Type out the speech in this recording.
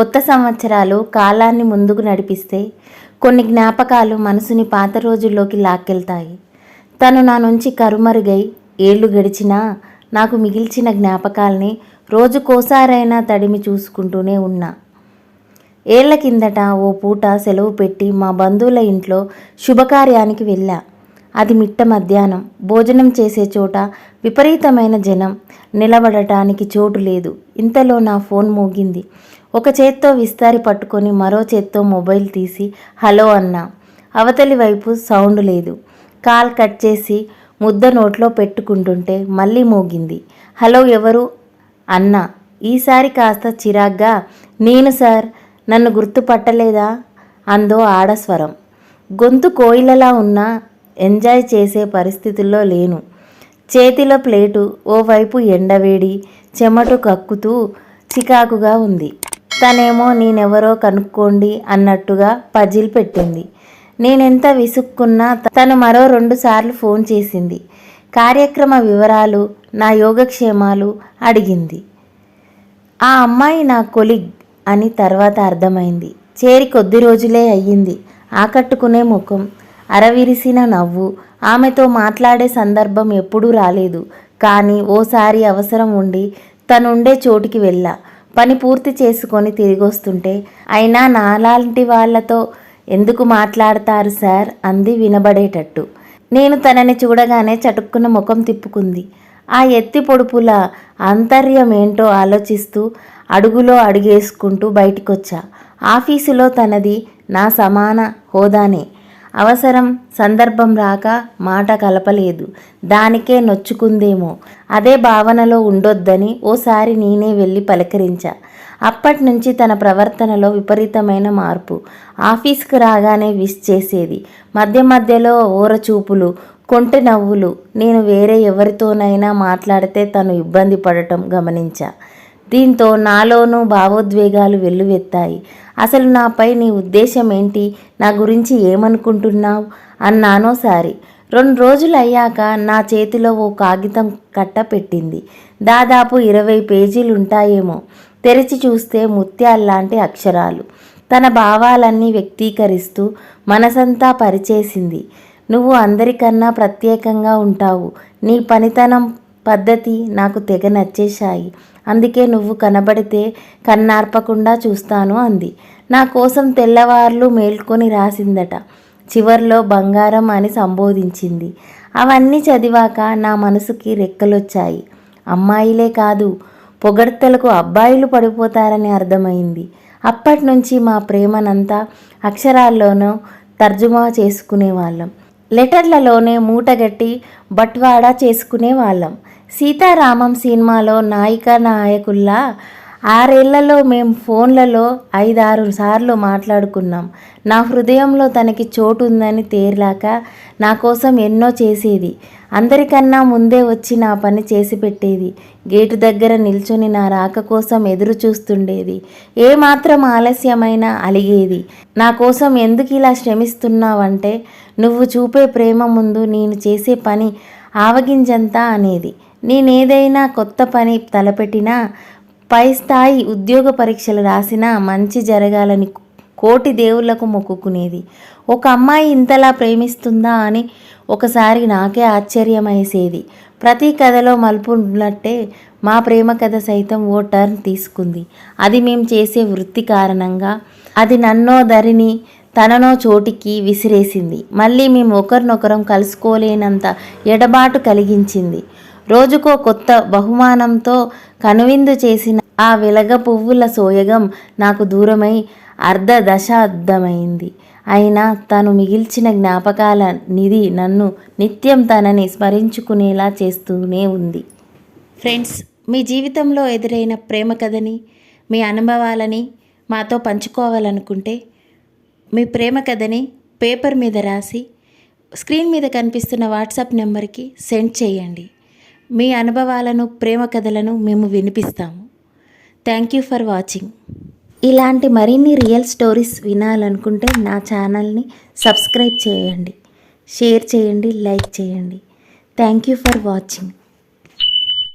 కొత్త సంవత్సరాలు కాలాన్ని ముందుకు నడిపిస్తే కొన్ని జ్ఞాపకాలు మనసుని పాత రోజుల్లోకి లాక్కెళ్తాయి. తను నా నుంచి కరుమరుగై ఏళ్ళు గడిచినా నాకు మిగిల్చిన జ్ఞాపకాల్ని రోజుకోసారైనా తడిమి చూసుకుంటూనే ఉన్నా. ఏళ్ల కిందట ఓ పూట సెలవు పెట్టి మా బంధువుల ఇంట్లో శుభకార్యానికి వెళ్ళా. అది మిట్ట మధ్యాహ్నం. భోజనం చేసే చోట విపరీతమైన జనం, నిలబడటానికి చోటు లేదు. ఇంతలో నా ఫోన్ మోగింది. ఒక చేత్తో విస్తారి పట్టుకొని మరో చేత్తో మొబైల్ తీసి హలో అన్నా. అవతలి వైపు సౌండ్ లేదు. కాల్ కట్ చేసి ముద్ద నోట్లో పెట్టుకుంటుంటే మళ్ళీ మోగింది. హలో, ఎవరు అన్నా. ఈసారి కాస్త చిరాగ్గా, నేను సార్, నన్ను గుర్తుపట్టలేదా అందో ఆడస్వరం. గొంతు కోయిలలా ఉన్నా ఎంజాయ్ చేసే పరిస్థితుల్లో లేను. చేతిలో ప్లేటు, ఓవైపు ఎండవేడి, చెమట కక్కుతూ చికాకుగా ఉంది. తనేమో నేనెవరో కనుక్కోండి అన్నట్టుగా పజిల్ పెట్టింది. నేనెంత విసుక్కున్నా తను మరో 2 సార్లు ఫోన్ చేసింది. కార్యక్రమ వివరాలు, నా యోగక్షేమాలు అడిగింది. ఆ అమ్మాయి నా కొలీగ్ అని తర్వాత అర్థమైంది. చేరి కొద్ది రోజులే అయ్యింది. ఆకట్టుకునే ముఖం, అరవిరిసిన నవ్వు. ఆమెతో మాట్లాడే సందర్భం ఎప్పుడూ రాలేదు. కానీ ఓసారి అవసరం ఉండి తనుండే చోటికి వెళ్ళా. పని పూర్తి చేసుకొని తిరిగొస్తుంటే, అయినా నాలాంటి వాళ్లతో ఎందుకు మాట్లాడతారు సార్ అంది వినబడేటట్టు. నేను తనని చూడగానే చటుక్కున ముఖం తిప్పుకుంది. ఆ ఎత్తి పొడుపుల ఆంతర్యమేంటో ఆలోచిస్తూ అడుగులో అడుగేసుకుంటూ బయటికొచ్చా. ఆఫీసులో తనది నా సమాన హోదానే. అవసరం, సందర్భం రాక మాట కలపలేదు. దానికే నొచ్చుకుందేమో. అదే భావనలో ఉండొద్దని ఓసారి నేనే వెళ్ళి పలకరించా. అప్పటినుంచి తన ప్రవర్తనలో విపరీతమైన మార్పు. ఆఫీస్కి రాగానే విష్ చేసేది. మధ్య మధ్యలో ఓరచూపులు, కొంటె నవ్వులు. నేను వేరే ఎవరితోనైనా మాట్లాడితే తను ఇబ్బంది పడటం గమనించా. దీంతో నాలోనూ భావోద్వేగాలు వెల్లువెత్తాయి. అసలు నాపై నీ ఉద్దేశం ఏంటి? నా గురించి ఏమనుకుంటున్నావు అన్నానోసారి. 2 రోజులు అయ్యాక నా చేతిలో ఓ కాగితం కట్ట పెట్టింది. దాదాపు 20 పేజీలుంటాయేమో. తెరిచి చూస్తే ముత్యాల్లాంటి అక్షరాలు. తన భావాలన్నీ వ్యక్తీకరిస్తూ మనసంతా పరిచేసింది. నువ్వు అందరికన్నా ప్రత్యేకంగా ఉంటావు. నీ పనితనం, పద్ధతి నాకు తెగ నచ్చేశాయి. అందుకే నువ్వు కనబడితే కన్నార్పకుండా చూస్తాను అంది. నా కోసం తెల్లవార్లు మేల్కొని రాసిందట. చివర్లో బంగారం అని సంబోధించింది. అవన్నీ చదివాక నా మనసుకి రెక్కలొచ్చాయి. అమ్మాయిలే కాదు, పొగడ్తలకు అబ్బాయిలు పడిపోతారని అర్థమైంది. అప్పటినుంచి మా ప్రేమనంతా అక్షరాల్లోనూ తర్జుమా చేసుకునేవాళ్ళం. లెటర్లలోనే మూటగట్టి బట్వాడా చేసుకునేవాళ్ళం. సీతారామం సినిమాలో నాయికా నాయకుల్లా 6 ఏళ్లలో మేం ఫోన్లలో 5-6 సార్లు మాట్లాడుకున్నాం. నా హృదయంలో తనకి చోటు ఉందని తేర్లాక నా కోసం ఎన్నో చేసేది. అందరికన్నా ముందే వచ్చి నా పని చేసి పెట్టేది. గేటు దగ్గర నిల్చుని నా రాక కోసం ఎదురు చూస్తుండేది. ఏమాత్రం ఆలస్యమైనా అలిగేది. నా కోసం ఎందుకు ఇలా శ్రమిస్తున్నావంటే, నువ్వు చూపే ప్రేమ ముందు నేను చేసే పని ఆవగింజంతా అనేది. నేనేదైనా కొత్త పని తలపెట్టినా, పై స్థాయి ఉద్యోగ పరీక్షలు రాసినా మంచి జరగాలని కోటి దేవుళ్లకు మొక్కుకునేది. ఒక అమ్మాయి ఇంతలా ప్రేమిస్తుందా అని ఒకసారి నాకే ఆశ్చర్యమేసేది. ప్రతి కథలో మలుపు ఉన్నట్టే మా ప్రేమ కథ సైతం ఓ టర్న్ తీసుకుంది. అది మేం చేసే వృత్తి కారణంగా. అది నన్నో దరిని, తననో చోటికి విసిరేసింది. మళ్ళీ మేము ఒకరినొకరం కలుసుకోలేనంత ఎడబాటు కలిగించింది. రోజుకో కొత్త బహుమానంతో కనువిందు చేసిన ఆ వెలగ పువ్వుల సోయగం నాకు దూరమై దశాబ్దమైంది. అయినా తను మిగిల్చిన జ్ఞాపకాల నిధి నన్ను నిత్యం తనని స్మరించుకునేలా చేస్తూనే ఉంది. ఫ్రెండ్స్, మీ జీవితంలో ఎదురైన ప్రేమ కథని, మీ అనుభవాలని మాతో పంచుకోవాలనుకుంటే మీ ప్రేమ కథని పేపర్ మీద రాసి స్క్రీన్ మీద కనిపిస్తున్న వాట్సాప్ నెంబర్కి సెండ్ చేయండి. మీ అనుభవాలను, ప్రేమ కథలను మేము వినిపిస్తాము. Thank you for watching. ఇలాంటి మరిన్ని రియల్ స్టోరీస్ వినాలనుకుంటే నా ఛానల్ని సబ్స్క్రైబ్ చేయండి, షేర్ చేయండి, లైక్ చేయండి. Thank you for watching.